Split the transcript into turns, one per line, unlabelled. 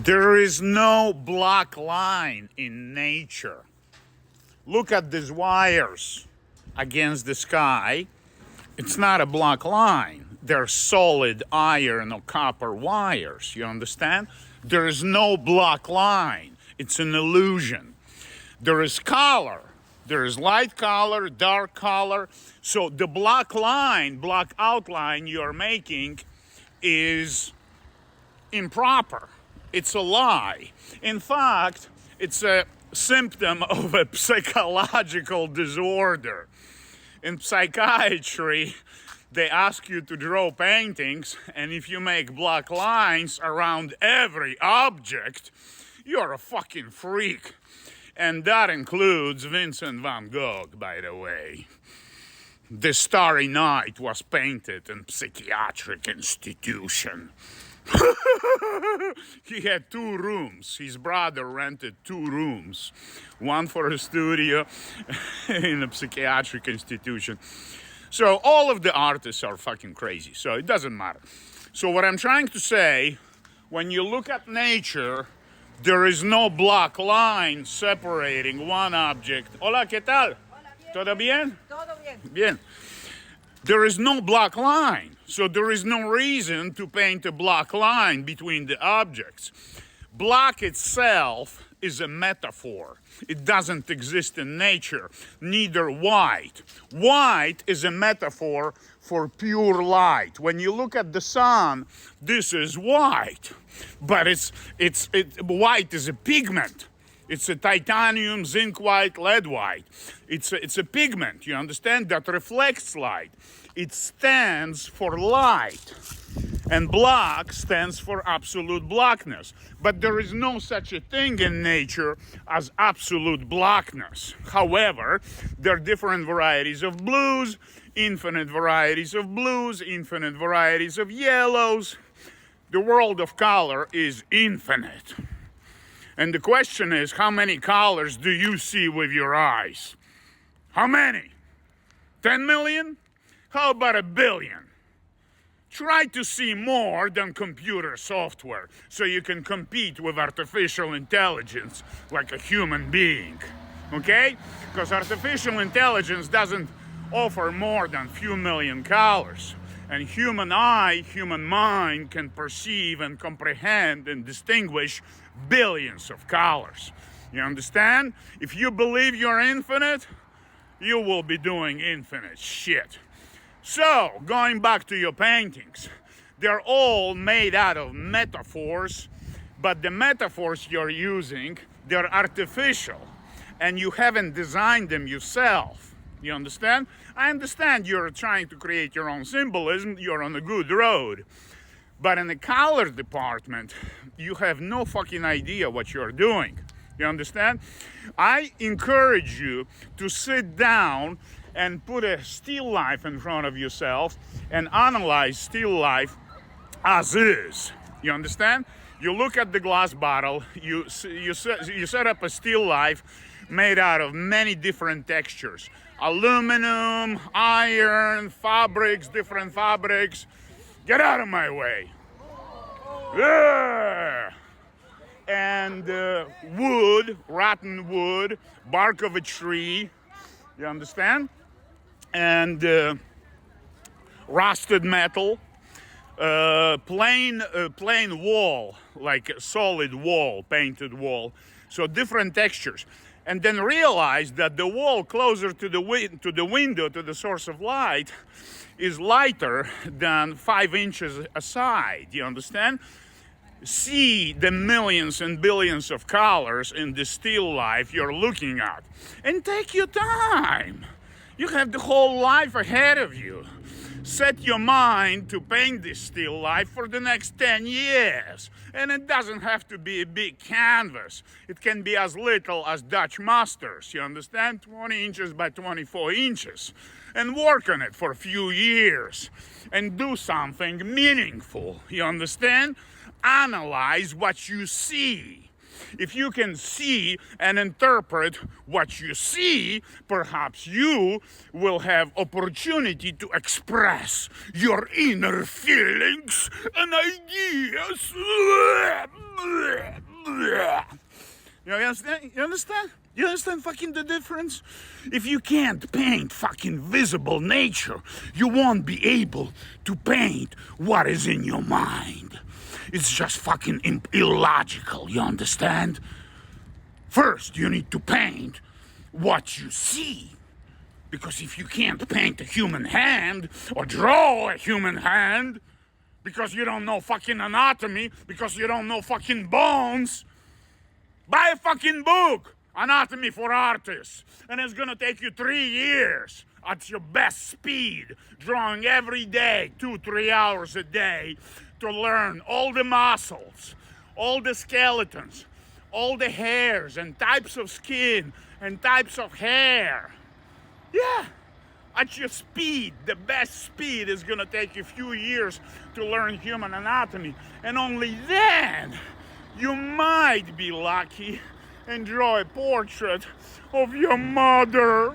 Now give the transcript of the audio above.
There is no black line in nature. Look at these wires against the sky. It's not a black line. They're solid iron or copper wires, you understand? There is no black line. It's an illusion. There is color. There is light color, dark color. So the black line, black outline you're making is improper. It's a lie. In fact, it's a symptom of a psychological disorder. In psychiatry, they ask you to draw paintings, and if you make black lines around every object, you're a fucking freak. And that includes Vincent van Gogh, by the way. The Starry Night was painted in psychiatric institution. He had 2 rooms. His brother rented 2 rooms. One for a studio in a psychiatric institution. So all of the artists are fucking crazy. So it doesn't matter. So what I'm trying to say, when you look at nature, there is no black line separating one object. Hola, ¿qué tal?
Hola, bien.
¿Todo bien?
Todo bien.
Bien. There is no black line. So there is no reason to paint a black line between the objects. Black itself is a metaphor. It doesn't exist in nature. Neither white. White is a metaphor for pure light. When you look at the sun, this is white. But white is a pigment. It's a titanium, zinc white, lead white. It's a pigment, you understand, that reflects light. It stands for light. And black stands for absolute blackness. But there is no such a thing in nature as absolute blackness. However, there are different varieties of blues, infinite varieties of blues, infinite varieties of yellows. The world of color is infinite. And the question is, how many colors do you see with your eyes? How many? 10 million? How about 1 billion? Try to see more than computer software so you can compete with artificial intelligence like a human being, okay? Because artificial intelligence doesn't offer more than few million colors. And human eye, human mind can perceive and comprehend and distinguish billions of colors. You understand? If you believe you're infinite, you will be doing infinite shit. So, going back to your paintings, they're all made out of metaphors, but the metaphors you're using, they're artificial, and you haven't designed them yourself. You understand? I understand you're trying to create your own symbolism, you're on a good road. But in the color department, you have no fucking idea what you're doing. You understand? I encourage you to sit down and put a still life in front of yourself and analyze still life as is. You understand? You look at the glass bottle, you set up a still life made out of many different textures. Aluminum, iron, fabrics, different fabrics. Get out of my way. Yeah. And wood, rotten wood, bark of a tree. You understand? And rusted metal, plain wall, like a solid wall, painted wall. So different textures. And then realize that the wall closer to the window, to the source of light, is lighter than 5 inches aside. You understand? See the millions and billions of colors in the still life you're looking at. And take your time. You have the whole life ahead of you. Set your mind to paint this still life for the next 10 years. And it doesn't have to be a big canvas. It can be as little as Dutch masters, you understand? 20 inches by 24 inches. And work on it for a few years. And do something meaningful, you understand? Analyze what you see. If you can see and interpret what you see, perhaps you will have opportunity to express your inner feelings and ideas. You understand? You understand? You understand fucking the difference? If you can't paint fucking visible nature, you won't be able to paint what is in your mind. It's just fucking illogical, you understand? First, you need to paint what you see. Because if you can't paint a human hand or draw a human hand, because you don't know fucking anatomy, because you don't know fucking bones, buy a fucking book, Anatomy for Artists, and it's gonna take you 3 years at your best speed, drawing every day, 2-3 hours a day, to learn all the muscles, all the skeletons, all the hairs and types of skin and types of hair. Yeah, at your speed, the best speed is gonna take you a few years to learn human anatomy, and only then you might be lucky and draw a portrait of your mother.